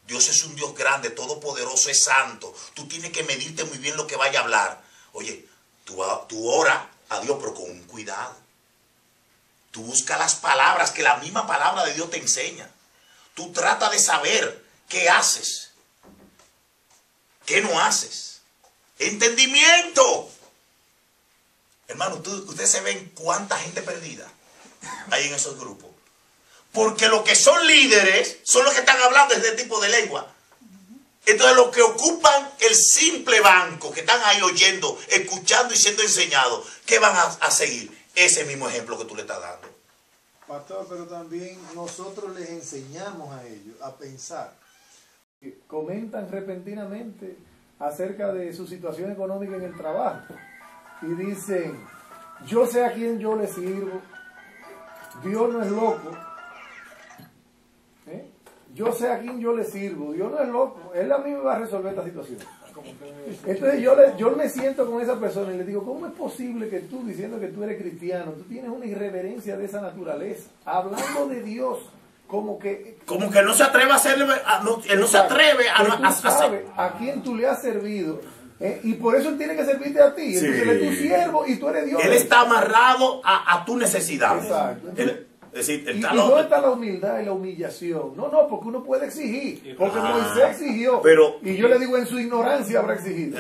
[SPEAKER 5] Dios es un Dios grande, todopoderoso, es santo, tú tienes que medirte muy bien lo que vaya a hablar. Oye, tú ora a Dios, pero con un cuidado. Tú buscas las palabras que la misma palabra de Dios te enseña. Tú trata de saber qué haces, qué no haces. Entendimiento. Hermano, ustedes se ven cuánta gente perdida hay en esos grupos. Porque los que son líderes son los que están hablando de este tipo de lengua. Entonces los que ocupan el simple banco, que están ahí oyendo, escuchando y siendo enseñados, ¿qué van a seguir? Ese mismo ejemplo que tú le estás dando.
[SPEAKER 6] Pastor, pero también nosotros les enseñamos a ellos a pensar.
[SPEAKER 4] Comentan repentinamente acerca de su situación económica en el trabajo. Y dicen, yo sé a quién yo le sirvo, Dios no es loco, yo sé a quién yo le sirvo, Dios no es loco, Él a mí me va a resolver esta situación. Entonces yo me siento con esa persona y le digo, ¿cómo es posible que tú, diciendo que tú eres cristiano, tú tienes una irreverencia de esa naturaleza, hablando de Dios, como que
[SPEAKER 1] no se atreve a hacerle, él no se atreve a
[SPEAKER 4] hacer a quién tú le has servido. Y por eso Él tiene que servirte a ti.
[SPEAKER 1] Sí.
[SPEAKER 4] Él es tu siervo y tú eres Dios.
[SPEAKER 1] Él está amarrado a tu necesidad.
[SPEAKER 4] Exacto.
[SPEAKER 1] Es decir,
[SPEAKER 4] ¿Y dónde está la humildad y la humillación? No, porque uno puede exigir. Porque Moisés exigió. Y yo le digo, en su ignorancia habrá exigido.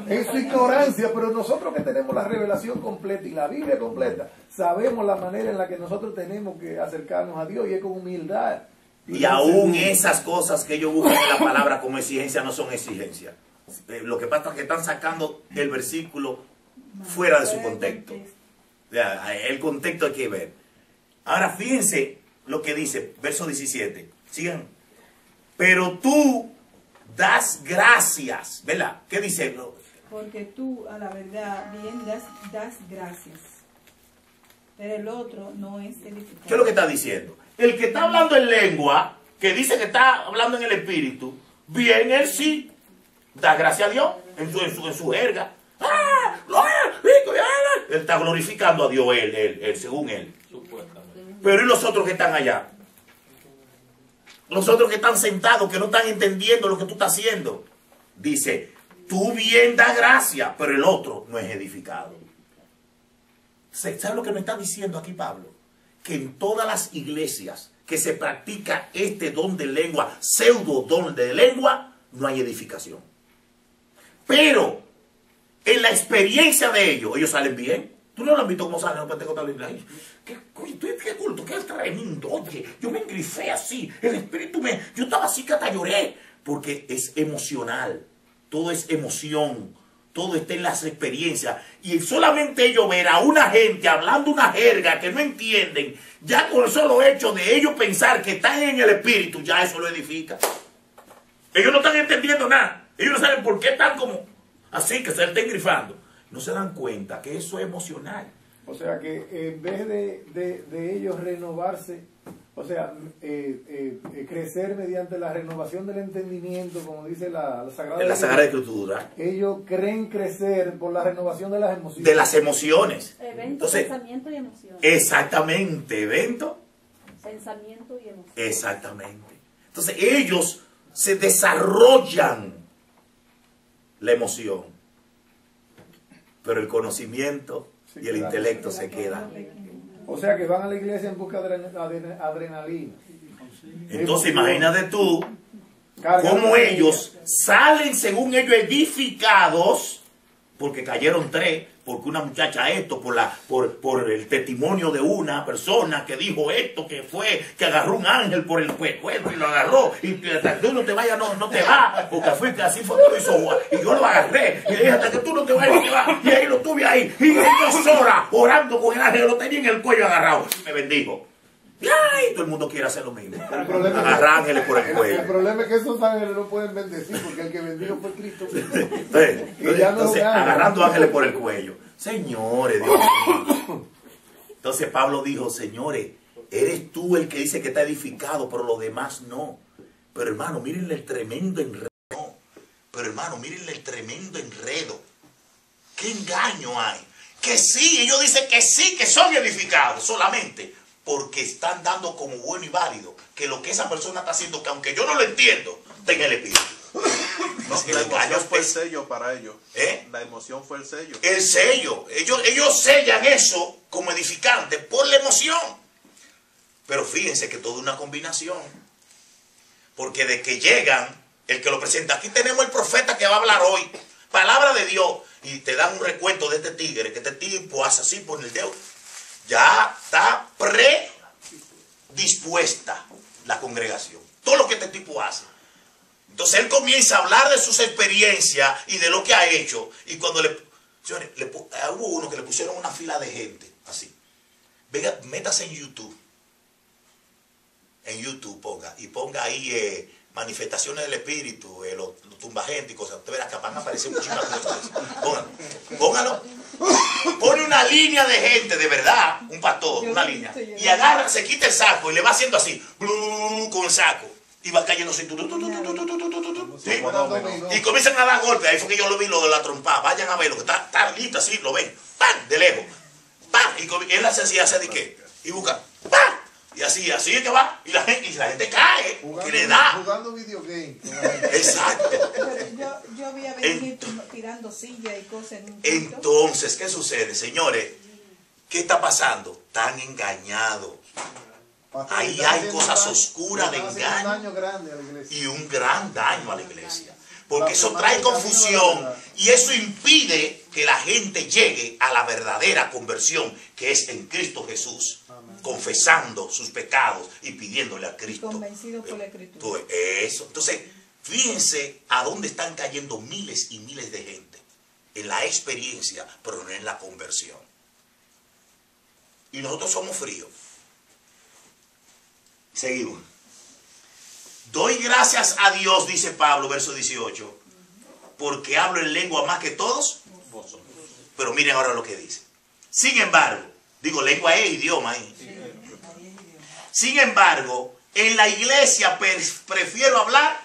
[SPEAKER 4] En su ignorancia. Pero nosotros que tenemos la revelación completa y la Biblia completa, sabemos la manera en la que nosotros tenemos que acercarnos a Dios, y es con humildad.
[SPEAKER 1] Y aún esas cosas que ellos buscan en la palabra como exigencia no son exigencias. Lo que pasa es que están sacando el versículo fuera de su contexto. El contexto hay que ver. Ahora fíjense lo que dice, verso 17. Sigan. Pero tú das gracias. ¿Verdad? ¿Qué dice?
[SPEAKER 3] Porque tú a la verdad bien das gracias. Pero el otro no es edificado.
[SPEAKER 1] ¿Qué es lo que está diciendo? El que está hablando en lengua, que dice que está hablando en el espíritu, bien él sí da gracias a Dios en su jerga. Él está glorificando a Dios, él según él. Pero ¿y los otros que están allá? Los otros que están sentados, que no están entendiendo lo que tú estás haciendo. Dice, tú bien das gracias, pero el otro no es edificado. ¿Sabes lo que me está diciendo aquí Pablo? Que en todas las iglesias que se practica este don de lengua, pseudo don de lengua, no hay edificación. Pero en la experiencia de ellos salen bien. ¿Tú no lo has visto cómo salen los pentecostales? ¿Qué culto? ¿Qué tremendo? Oye, yo me engrifé así. El espíritu yo estaba así que hasta lloré. Porque es emocional. Todo es emoción. Todo está en las experiencias. Y solamente ellos ver a una gente hablando una jerga que no entienden, ya con el solo hecho de ellos pensar que están en el espíritu, ya eso lo edifica. Ellos no están entendiendo nada. Ellos no saben por qué están como así, que se estén grifando. No se dan cuenta que eso es emocional.
[SPEAKER 4] O sea que en vez de ellos renovarse, O sea, crecer mediante la renovación del entendimiento, como dice la Sagrada
[SPEAKER 1] En la Sagrada Escritura.
[SPEAKER 4] Ellos creen crecer por la renovación de las emociones.
[SPEAKER 1] De las emociones.
[SPEAKER 7] Evento,
[SPEAKER 1] Entonces,
[SPEAKER 7] pensamiento y emoción.
[SPEAKER 1] exactamente, evento.
[SPEAKER 7] Pensamiento y emoción.
[SPEAKER 1] Exactamente. Entonces ellos se desarrollan la emoción, pero el conocimiento y el intelecto se quedan.
[SPEAKER 4] O sea que van a la iglesia en busca de adrenalina.
[SPEAKER 1] Entonces imagínate tú
[SPEAKER 4] Cargan
[SPEAKER 1] cómo
[SPEAKER 4] la
[SPEAKER 1] ellos salen, según ellos, edificados, porque cayeron 3, porque una muchacha esto, por el testimonio de una persona que dijo esto, que fue, que agarró un ángel por el cuerpo y lo agarró, y que hasta que tú no te vayas, no te vas, porque fue que así fue que lo hizo Juan, y yo lo agarré, y le dije hasta que tú no te vayas, no te vas, y ahí lo tuve ahí, y 2 horas orando con el ángel, lo tenía en el cuello agarrado, y me bendijo. Y ay, todo el mundo quiere hacer lo mismo. Agarrar ángeles por el cuello.
[SPEAKER 4] El problema es que esos ángeles no pueden bendecir porque el que bendijo fue Cristo.
[SPEAKER 1] Entonces, agarrando ángeles por el cuello. Señores, Dios mío. Entonces Pablo dijo, señores, eres tú el que dice que está edificado, pero los demás no. Pero hermano, mírenle el tremendo enredo. No. Pero hermano, mírenle el tremendo enredo. ¿Qué engaño hay? Que sí, ellos dicen que sí, que son edificados solamente porque están dando como bueno y válido que lo que esa persona está haciendo, que aunque yo no lo entiendo, tenga el espíritu.
[SPEAKER 2] No, la emoción fue el sello para ellos. La emoción fue el sello.
[SPEAKER 1] El sello. Ellos sellan eso como edificante por la emoción. Pero fíjense que toda una combinación. Porque de que llegan, el que lo presenta, aquí tenemos el profeta que va a hablar hoy. Palabra de Dios. Y te dan un recuento de este tigre, que este tipo hace así por el dedo. Ya está predispuesta la congregación. Todo lo que este tipo hace. Entonces él comienza a hablar de sus experiencias y de lo que ha hecho. Y cuando hubo uno que le pusieron una fila de gente, así. Venga, métase en YouTube. En YouTube ponga ahí manifestaciones del espíritu, los tumbagentes y cosas. Usted verá que van a aparecer muchísimas cosas. Póngalo. Pone una línea de gente, de verdad, un pastor, una línea. Y agarra, se quita el saco y le va haciendo así, con el saco. Y va cayendo así. ¿Sí? Y comienzan a dar golpes. Ahí fue que yo lo vi, lo de la trompa. Vayan a verlo, que está listo así, lo ven. ¡Pam! De lejos. ¡Pam! Y él hace así, hace de qué. Y busca. ¡Pam! Y así es que va. Y la gente cae. Y le da.
[SPEAKER 6] Jugando videogames.
[SPEAKER 1] Exacto.
[SPEAKER 3] Pero yo había venido tirando sillas y cosas en un punto.
[SPEAKER 1] Entonces, ¿qué sucede, señores? ¿Qué está pasando? Están engañados. Ahí hay cosas oscuras de engaño y un gran daño a la iglesia. Porque eso trae confusión y eso impide que la gente llegue a la verdadera conversión que es en Cristo Jesús, confesando sus pecados y pidiéndole a Cristo.
[SPEAKER 3] Convencido por la Escritura.
[SPEAKER 1] Eso. Entonces, fíjense a dónde están cayendo miles y miles de gente. En la experiencia, pero no en la conversión. Y nosotros somos fríos. Seguimos. Doy gracias a Dios, dice Pablo, verso 18, porque hablo en lengua más que todos vosotros. Pero miren ahora lo que dice. Sin embargo, digo, lengua es idioma. Sin embargo, en la iglesia prefiero hablar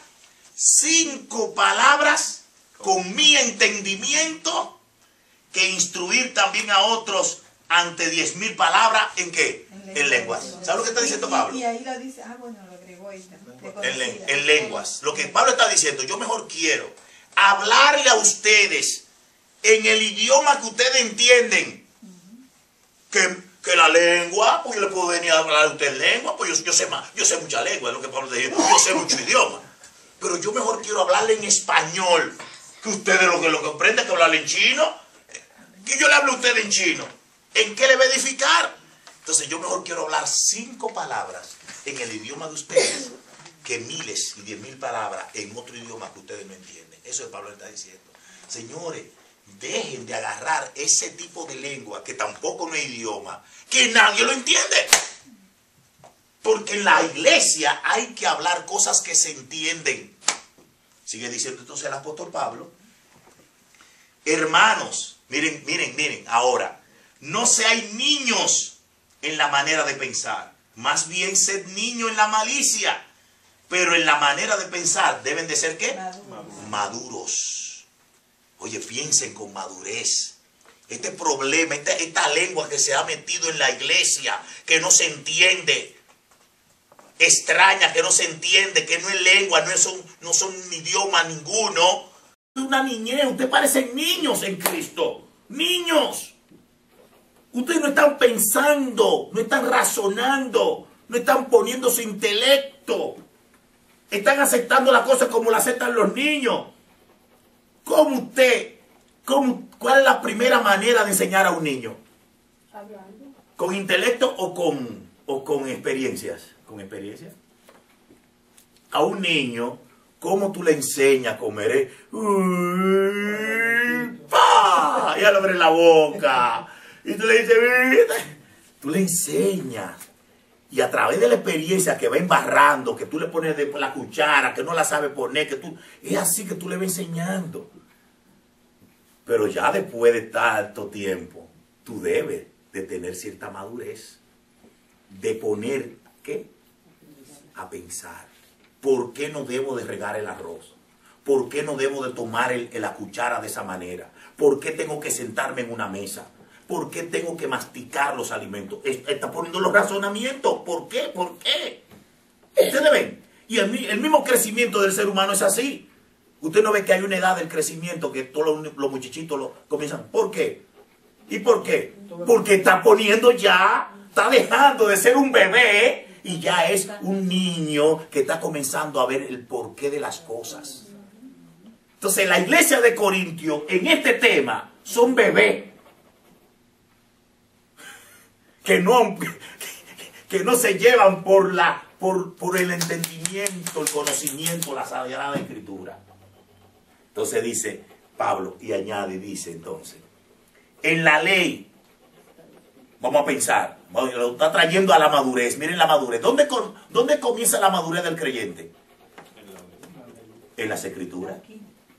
[SPEAKER 1] 5 palabras con mi entendimiento que instruir también a otros ante 10.000 palabras. ¿En qué? En lenguas. ¿Sabes lo que está diciendo Pablo?
[SPEAKER 3] Y ahí lo dice, bueno, lo agregó ella.
[SPEAKER 1] En lenguas. Lo que Pablo está diciendo, yo mejor quiero hablarle a ustedes en el idioma que ustedes entienden. Que la lengua, pues yo le puedo venir a hablar a usted en lengua, pues yo sé más, yo sé mucha lengua, es lo que Pablo dice, yo sé mucho idioma. Pero yo mejor quiero hablarle en español, que ustedes lo que comprenden, que hablarle en chino, que yo le hable a usted en chino. ¿En qué le va a edificar? Entonces yo mejor quiero hablar 5 palabras en el idioma de ustedes que miles y 10.000 palabras en otro idioma que ustedes no entienden. Eso es lo que Pablo está diciendo. Señores, dejen de agarrar ese tipo de lengua que tampoco no es idioma, que nadie lo entiende. Porque en la iglesia hay que hablar cosas que se entienden. Sigue diciendo entonces el apóstol Pablo. Hermanos, miren, ahora. No seáis niños en la manera de pensar.
[SPEAKER 5] Más bien sed niño en la malicia, pero en la manera de pensar deben de ser ¿qué? Maduros. Oye, piensen con madurez. Este problema, esta lengua que se ha metido en la iglesia, que no se entiende, extraña, que no se entiende, que no es lengua, no son idioma ninguno. Una niñez, ustedes parecen niños en Cristo. Niños. Ustedes no están pensando, no están razonando, no están poniendo su intelecto. Están aceptando las cosas como las aceptan los niños. ¿Cuál es la primera manera de enseñar a un niño?
[SPEAKER 7] Hablando.
[SPEAKER 5] ¿Con intelecto o con experiencias? ¿Con experiencias? A un niño, ¿cómo tú le enseñas a comer? ¡Pah! Ya le abre la boca. Y tú le dices, tú le enseñas. Y a través de la experiencia que va embarrando, que tú le pones de la cuchara, que no la sabe poner, es así que tú le vas enseñando. Pero ya después de tanto tiempo, tú debes de tener cierta madurez. De poner, ¿qué? A pensar. ¿Por qué no debo de regar el arroz? ¿Por qué no debo de tomar la cuchara de esa manera? ¿Por qué tengo que sentarme en una mesa? ¿Por qué tengo que masticar los alimentos? Está poniendo los razonamientos. ¿Por qué? ¿Por qué? Ustedes ven. Y el mismo crecimiento del ser humano es así. Usted no ve que hay una edad del crecimiento que todos los muchachitos comienzan. ¿Por qué? ¿Y por qué? Porque está poniendo ya, está dejando de ser un bebé y ya es un niño que está comenzando a ver el porqué de las cosas. Entonces la iglesia de Corintio en este tema son bebés que no se llevan por el entendimiento, el conocimiento, la Sagrada Escritura. Entonces dice Pablo y añade y dice entonces, en la ley, vamos a pensar, lo está trayendo a la madurez, miren la madurez. ¿Dónde comienza la madurez del creyente? En las Escrituras,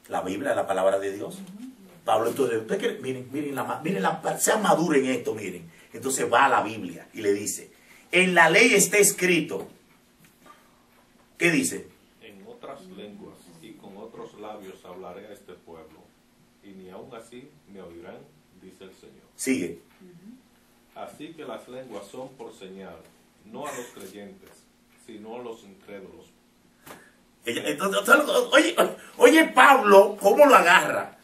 [SPEAKER 5] la Biblia, la palabra de Dios. Pablo, entonces, miren, sean maduros en esto, miren. Entonces va a la Biblia y le dice, en la ley está escrito, ¿qué dice?
[SPEAKER 2] En otras lenguas y con otros labios hablaré a este pueblo, y ni aun así me oirán, dice el Señor. Sigue. Así que las lenguas son por señal, no a los creyentes, sino a los incrédulos.
[SPEAKER 5] Entonces, oye Pablo, ¿cómo lo agarra?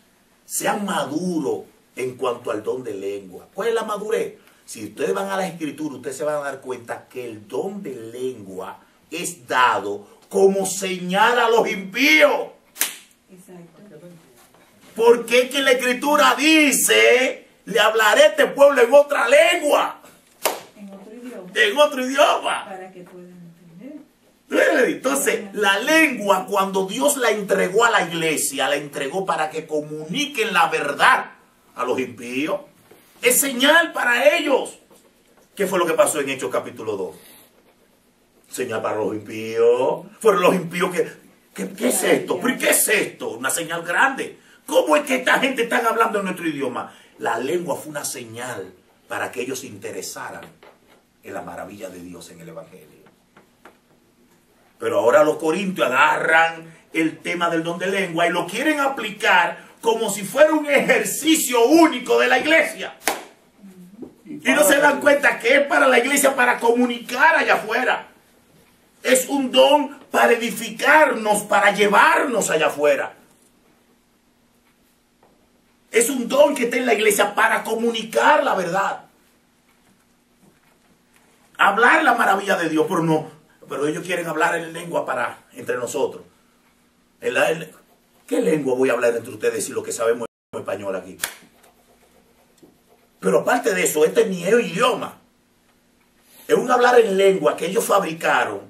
[SPEAKER 5] Sean maduros en cuanto al don de lengua. ¿Cuál es la madurez? Si ustedes van a la Escritura, ustedes se van a dar cuenta que el don de lengua es dado como señal a los impíos.
[SPEAKER 3] Exacto.
[SPEAKER 5] Porque que la Escritura dice, le hablaré a este pueblo en otra lengua.
[SPEAKER 3] En otro idioma.
[SPEAKER 5] En otro idioma.
[SPEAKER 3] Para que puedan entender.
[SPEAKER 5] Entonces, la lengua, cuando Dios la entregó a la iglesia, la entregó para que comuniquen la verdad a los impíos. Es señal para ellos. ¿Qué fue lo que pasó en Hechos capítulo 2? Señal para los impíos. Fueron los impíos que... ¿Qué es esto? ¿Pero qué es esto? Una señal grande. ¿Cómo es que esta gente está hablando en nuestro idioma? La lengua fue una señal para que ellos se interesaran en la maravilla de Dios en el Evangelio. Pero ahora los corintios agarran el tema del don de lengua y lo quieren aplicar como si fuera un ejercicio único de la iglesia. Y no se dan cuenta que es para la iglesia para comunicar allá afuera. Es un don para edificarnos, para llevarnos allá afuera. Es un don que está en la iglesia para comunicar la verdad. Hablar la maravilla de Dios, pero ellos quieren hablar en lengua entre nosotros. ¿Qué lengua voy a hablar entre ustedes si lo que sabemos es español aquí? Pero aparte de eso, este ni es idioma. Es un hablar en lengua que ellos fabricaron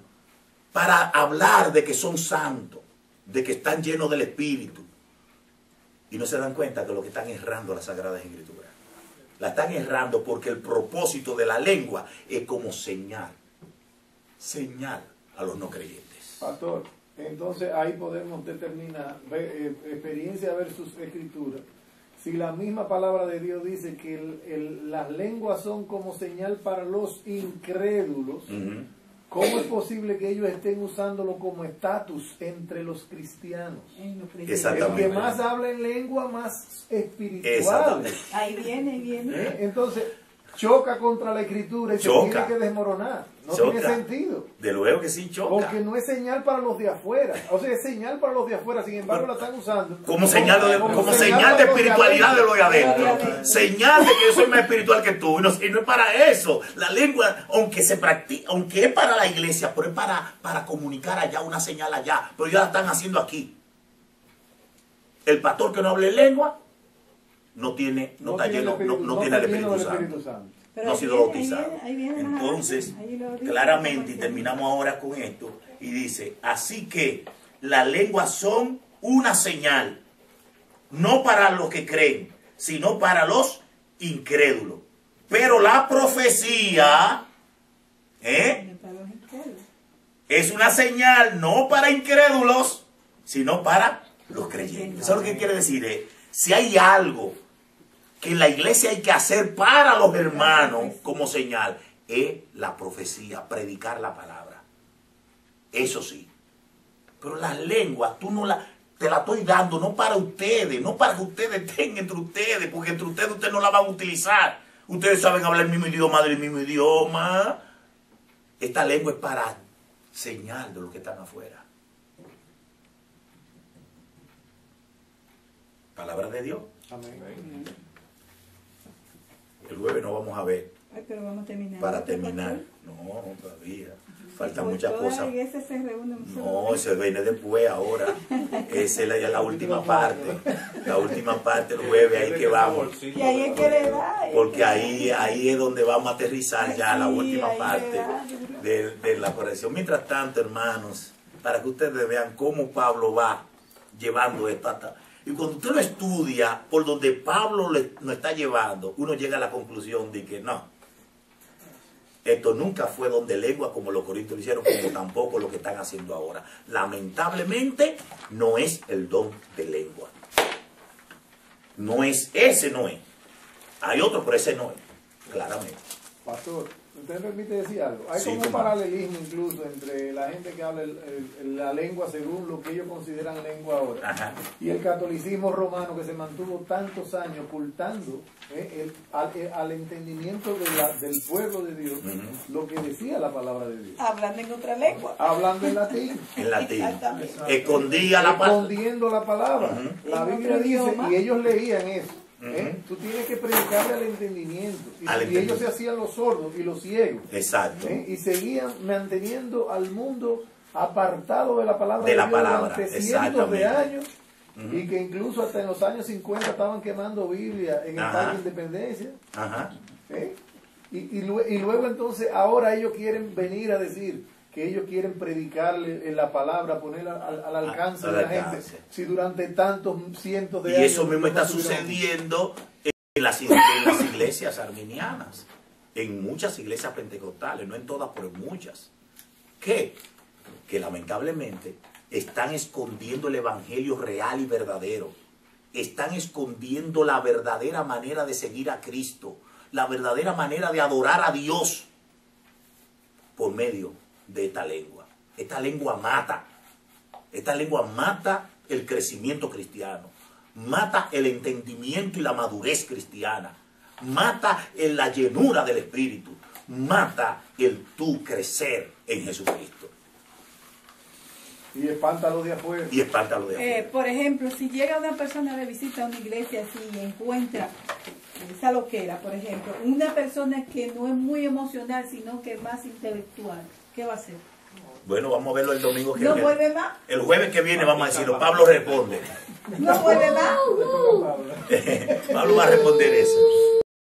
[SPEAKER 5] para hablar de que son santos, de que están llenos del Espíritu. Y no se dan cuenta que lo que están errando las Sagradas Escrituras. La están errando porque el propósito de la lengua es como señal a los no creyentes.
[SPEAKER 4] Pastor, entonces ahí podemos determinar experiencia versus escritura. si la misma palabra de Dios dice que las lenguas son como señal para los incrédulos? ¿Cómo es posible que ellos estén usándolo como estatus entre los cristianos? El que más habla en lengua, más espiritual.
[SPEAKER 3] Ahí viene.
[SPEAKER 4] Entonces, choca contra la escritura y se tiene que desmoronar. No tiene sentido.
[SPEAKER 1] De luego que sí choca.
[SPEAKER 4] Porque no es señal para los de afuera. O sea, es señal para los de afuera, sin embargo la están usando.
[SPEAKER 1] Como señal de espiritualidad de lo de adentro. Señal de que yo soy más espiritual que tú. Y no es para eso. La lengua, aunque se practica, aunque es para la iglesia, pero es para comunicar allá, una señal allá. Pero ya la están haciendo aquí. El pastor que no hable lengua no tiene el Espíritu Santo. No ha sido bautizado. Entonces, claramente, y terminamos ahora con esto, y dice, así que las lenguas son una señal, no para los que creen, sino para los incrédulos. Pero la profecía es una señal no para incrédulos, sino para los creyentes. Eso es lo que quiere decir, si hay algo que en la iglesia hay que hacer para los hermanos como señal, es la profecía, predicar la palabra. Eso sí. Pero las lenguas, te la estoy dando no para ustedes, no para que ustedes estén entre ustedes, porque entre ustedes no la van a utilizar. Ustedes saben hablar el mismo idioma del mismo idioma. Esta lengua es para señal de los que están afuera. Palabra de Dios.
[SPEAKER 4] Amén.
[SPEAKER 1] El jueves no vamos a ver.
[SPEAKER 3] Ay, pero vamos a terminar.
[SPEAKER 1] Para terminar. No, todavía. Faltan muchas cosas. No, se viene después, ahora. Esa es la última parte. La última parte el jueves, ahí que vamos.
[SPEAKER 3] Y ahí es que le da.
[SPEAKER 1] Porque ahí es donde vamos a aterrizar ya la última parte de la corrección. Mientras tanto, hermanos, para que ustedes vean cómo Pablo va llevando esto hasta... Y cuando usted lo estudia por donde Pablo nos está llevando, uno llega a la conclusión de que no, esto nunca fue don de lengua como los corintios lo hicieron, como tampoco lo que están haciendo ahora. Lamentablemente no es el don de lengua. No es, ese no es. Hay otro, pero ese no es, claramente.
[SPEAKER 4] Pastor, ¿usted me permite decir algo? Hay como un paralelismo incluso entre la gente que habla la lengua según lo que ellos consideran lengua ahora y el catolicismo romano que se mantuvo tantos años ocultando al entendimiento del pueblo de Dios lo que decía la palabra de Dios.
[SPEAKER 3] Hablando en otra lengua.
[SPEAKER 4] Hablando en latín.
[SPEAKER 1] En latín.
[SPEAKER 4] Escondiendo la palabra. La Biblia dice, y ellos leían eso. Tú tienes que predicarle al entendimiento. Y ellos se hacían los sordos y los ciegos.
[SPEAKER 1] Exacto.
[SPEAKER 4] Y seguían manteniendo al mundo apartado de la palabra
[SPEAKER 1] de Dios
[SPEAKER 4] durante cientos de años. Y que incluso hasta en los años 50 estaban quemando Biblia en el Parque de Independencia. Y luego entonces ahora ellos quieren venir a decir que ellos quieren predicarle en la palabra, ponerla al alcance de la gente, si durante tantos cientos de años...
[SPEAKER 1] Y eso mismo está sucediendo en las iglesias arminianas, en muchas iglesias pentecostales, no en todas, pero en muchas. ¿Qué? Que lamentablemente están escondiendo el evangelio real y verdadero, están escondiendo la verdadera manera de seguir a Cristo, la verdadera manera de adorar a Dios por medio de esta lengua. Esta lengua mata. Esta lengua mata el crecimiento cristiano. Mata el entendimiento y la madurez cristiana. Mata la llenura del Espíritu. Mata el tú crecer en Jesucristo.
[SPEAKER 4] Y espanta a los de afuera.
[SPEAKER 1] Y espanta a los de afuera.
[SPEAKER 3] Por ejemplo, si llega una persona de visita a una iglesia así y encuentra esa loquera, por ejemplo, una persona que no es muy emocional, sino que es más intelectual, ¿qué va a hacer?
[SPEAKER 1] Bueno, vamos a verlo el domingo que
[SPEAKER 3] viene.
[SPEAKER 1] ¿No
[SPEAKER 3] vuelve más?
[SPEAKER 1] El jueves que viene vamos a decirlo. Pablo responde.
[SPEAKER 3] ¿No vuelve más?
[SPEAKER 1] Pablo va a responder eso.